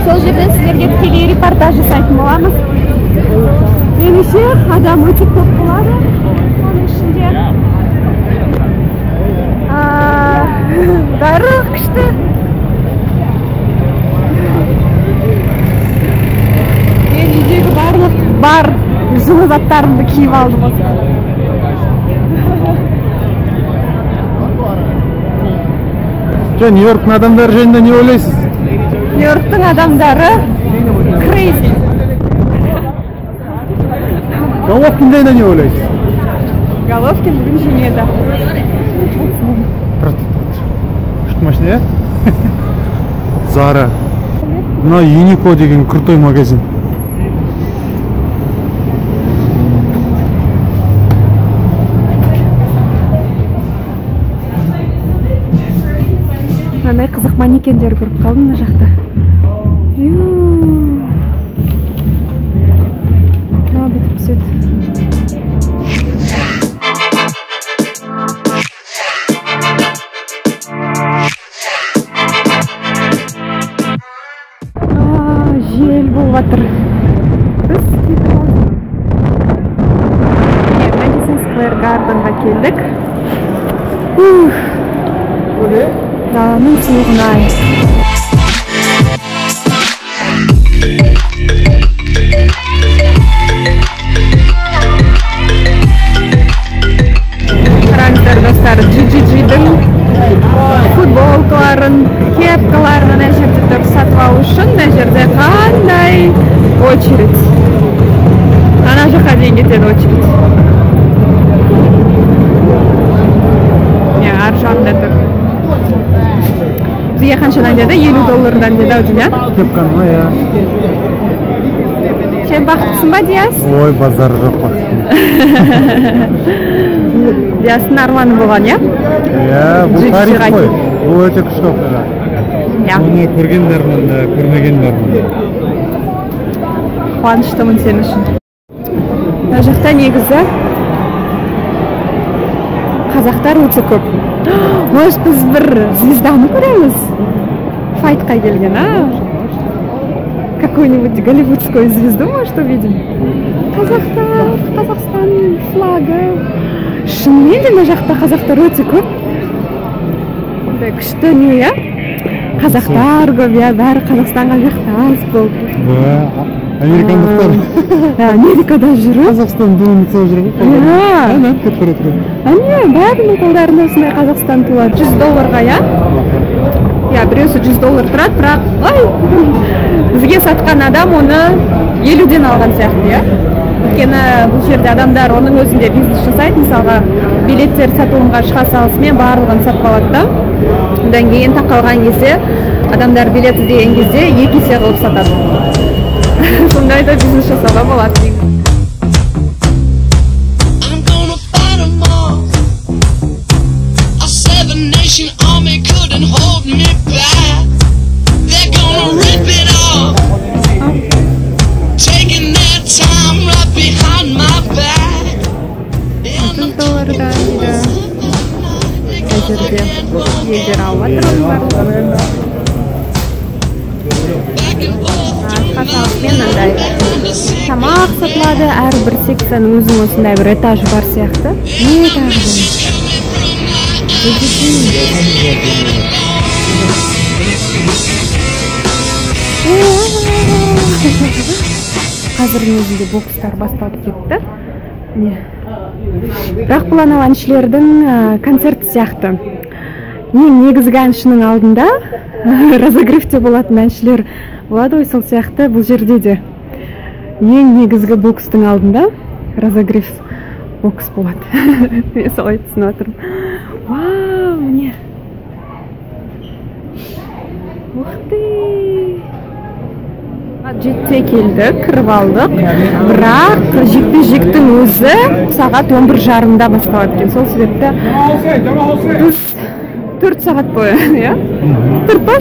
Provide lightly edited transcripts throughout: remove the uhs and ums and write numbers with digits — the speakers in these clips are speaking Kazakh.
Сол жерден сіздерге тікелей репортаж жасайтын боламыз. Меніңше адам өте көп болады. Оның ішінде бәрі күшті. Мен үйдегі барлық бар жылы заттарымды киіп алдым осы. Нью-Йорктың адамдары жайында не ойлайсыз? Нью-Йорктың адамдары crazy. Головкин жайында не ойлайсыз? Головкин бүгін жеңеді. Күшті машина, Зара. Мына Юнико деген крутой магазин. Мынандай қызық манекендер көріп қалдым мына жақта. Бүйтіп түседі. Жел болып жатыр. Біз Madison Square Gardenға келдік. Даланың суығына. Қараңыздар достар, GGG-дің футболкаларын, кепкаларын ана жерде тұрып сатып алу үшін мына жерде қандай очередь. Ана жаққа дейін кетеді очередь. Ар жағында тұр. Бізге қаншадан деді? $50 деді аудиня. Кепканы, я. Сен бақыттысың ба, Диас? Ой, базар жоқ бақыттың. Диастың арманы болған, я? Бұл тарих қой. Бұл өте күшті оқиға. Оны көргендермін, көрмегендермін. Қуаныштымын сен үшін. Мына жақта негізі қазақтар өте көп. Может, біз бір звезданы көреміз? Файтқа келген, Какую-нибудь голливудскую звезду, может, увидим? Қазақтар, Қазақстан флагы. Шынымен де мына жақта қазақтар өте көп. Күшті не, я? Қазақтар көп, я, бәрі Қазақстанға жақтас болды. Американдықтар. Америкада жүріп. Қазақстан туын сол жүріп. Бәрінің қолдарында осындай Қазақстан туы. $100, я? Біреусі $100 тұрады, бірақ бізге сатқан адам оны 50-ден алған сияқты, я? Өйткені бұл жерде адамдар оның өзінде бизнес жасайды, мысалға билеттер сатылымға шыға салысымен барлығын сатып алады да. Одан кейін тақалған кезде адамдар билет іздеген кезде 2 есе қылып сатады. Сондай да бизнес жасауға болады деймін. Елдер алып жатырмыз. Қаталықпен андай тамақ сатылады, әрбір секцияның өзінің осындай бір этажы бар сияқты. Не этажы? Қазірдің өзінде бокстар басталып кетті. Бірақ бұл анау әншілердің концерті сияқты. Негізгі әншінің алдында разогревте болатын әншілер болады ғой, сол сияқты бұл жерде де ең негізгі бокстың алдында разогрев бокс болады. Мен солай түсініп отырмын. Вау, міне. Ух ты! Жетте келдік, кіріп алдық. Бірақ жекпе-жектің өзі сағат 11:30-да басталады екен. Сол себепті біз 4 сағат бойы, я? 4 па?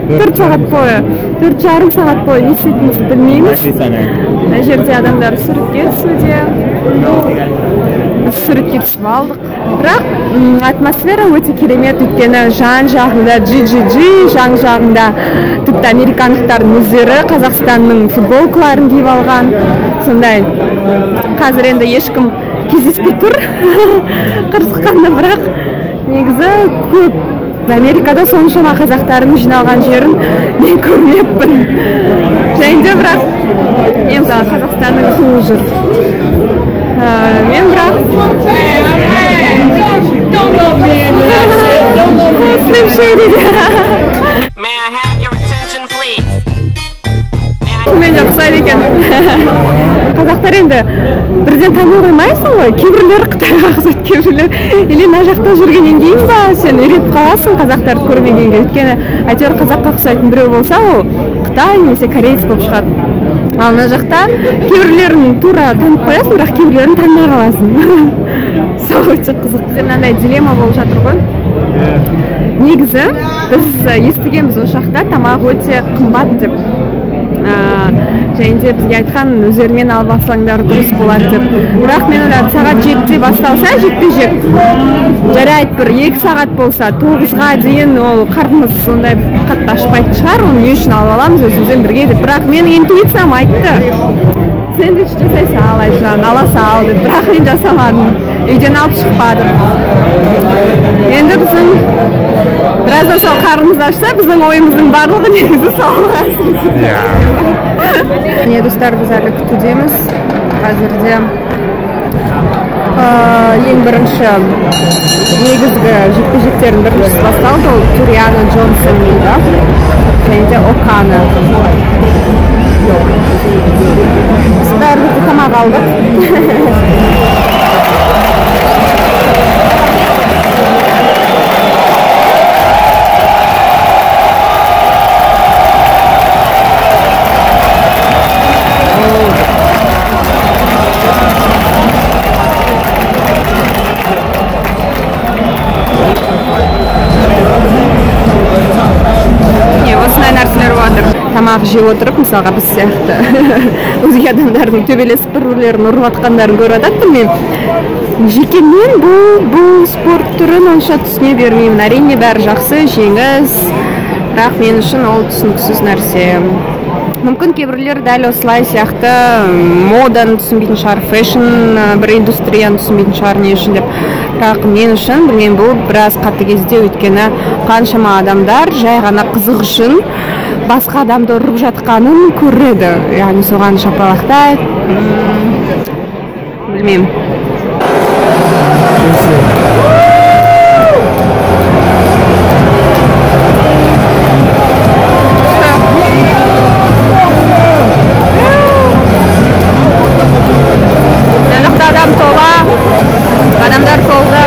4 сағат бойы, 4,5 сағат бойы не істейтінімізді білмейміз. Мына жерде адамдар суретке түсуде. Біз суретке түсіп алдық. бірақ атмосфера өте керемет, өйткені жан жағында жан жағында тіпті американдықтардың өздері Қазақстанның футболкаларын киіп алған. Сондай қазір енді ешкім кездеспей тұр қырсыққанда, бірақ негізі көп. Америкада соншама қазақтардың жиналған жерін мен көрмеппін. Және де бірақ мен мысалы Қазақстанның сұлу жұрт. Мен бірақ мен ұқсайды екен. Қазақтар енді бірден тани қоймайсың ғой, кейбіреулері Қытайға ұқсайды, кейбіреулері или мына жақта жүргеннен кейін ба сен үйреніп қаласың қазақтарды көрмегенге. Өйткені әйтеуір қазаққа ұқсайтын біреу болса, ол Қытай немесе кореец болып шығады. Ал мына жақта кейбіреулерін тура танып қоясың, бірақ кейбіреулерін танымай қаласың. Сол өте қызық. Мынандай дилемма болып жатыр ғой. Негізі біз естігенбіз осы жақта тамақ өте қымбат деп. Және де бізге айтқан өздеріңмен алып алсаңдар дұрыс болады деп. Бірақ мен ойлап, сағат 7-де басталса жекпе-жек, жарайды, бір 2 сағат болса 9-ға дейін ол қарнымыз сондай қатты ашпайтын шығар, оны не үшін алып аламыз өзімізбен бірге деп. Бірақ менің интуициям айтты, сэндвич жасай сал, Айжан, ала сал деп. Бірақ мен жасамадым, үйден алып шықпадым. Енді біздің біраздан соң қарнымыз ашса, біздің ойымыздың барлығы негізі салғансыз. Міне достар, біз әлі күтудеміз. Қазірде ең бірінші негізгі жекпе-жектердің біріншісі басталды, ол Туриано Джонсон дейді, және де Окана. Біз бәрімізді тамақ алдық. Тамақ жеп отырып, мысалға біз сияқты өзге адамдардың төбелесіп біреулерін ұрып атқандарын көріп жататпын мен. Жеке мен бұл спорт түрін онша түсіне бермеймін. Әрине бәрі жақсы, жеңіс, бірақ мен үшін ол түсініксіз нәрсе. Мүмкін кейбіреулер дәл осылай сияқты моданы түсінбейтін шығар, фэшн бір индустрияны түсінбейтін шығар, не үшін деп. Бірақ мен үшін білмеймін, бұл біраз қатыгездеу, өйткені қаншама адамдар жай ғана қызық үшін басқа адамды ұрып жатқанын көреді. Яғни соған шапалақтайды. Білмеймін. Адамдар толды.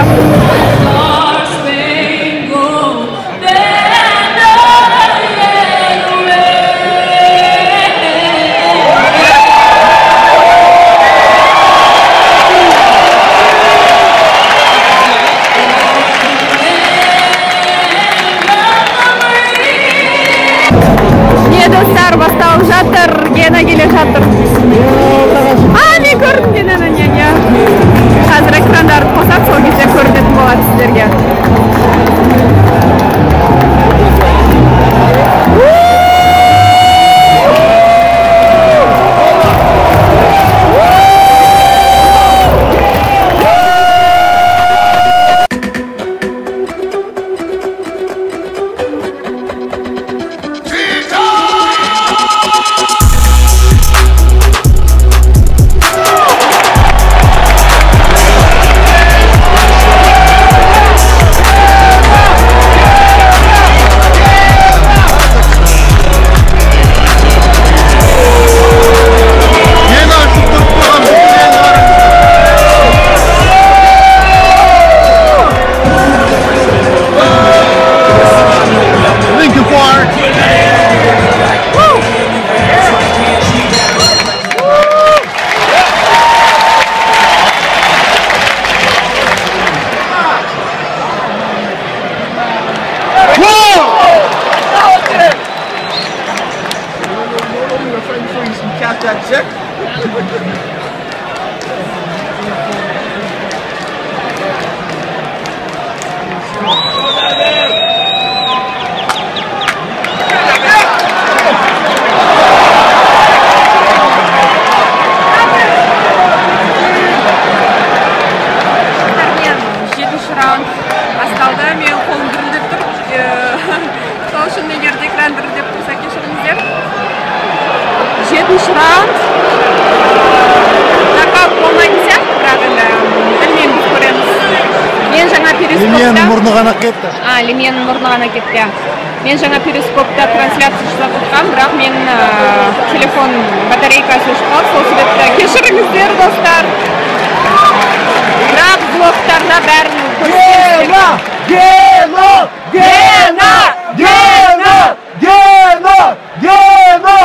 перископта. мұрны ғана кетті. Леменің мұрны ғана кетті. Мен жаңа перископта трансляция жасап отқам, бірақ мен телефон батарейкасы өшіп қалды, сол себепті кешіріңіздер, достар. Бірақ блогтарда бәрін көрсетемін. Гена! Гена! Гена! Гена! Гена!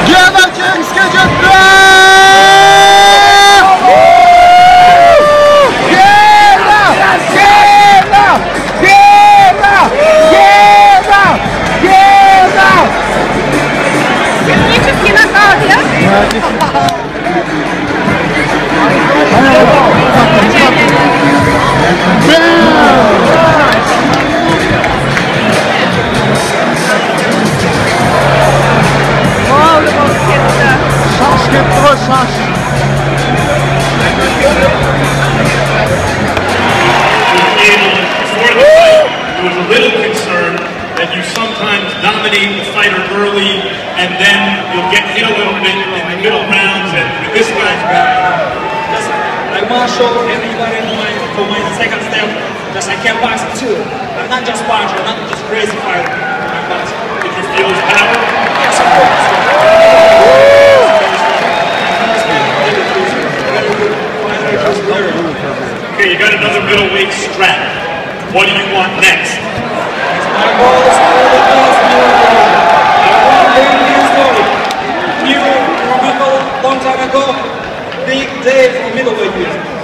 Гена жеңіске жетті! Гена! Гена! Гена! Гена! Гена! Технический нокаут, да? Шаш кетті ғой, шаш. Before the fight, there was a little concern that you sometimes dominate the fighter early and then you'll get hit a little bit in the middle rounds, and with this guy's back. I want to show everybody for my second step that I can box too. I'm not just boxer, I'm not just crazy fighter. I'm boxer. Did you feel his power? Yes, of course. Okay, you got another middleweight strap. What do you want next? My goal is to win the best middleweight. I want to win this story. You remember a long time ago, Big Dave from middleweight.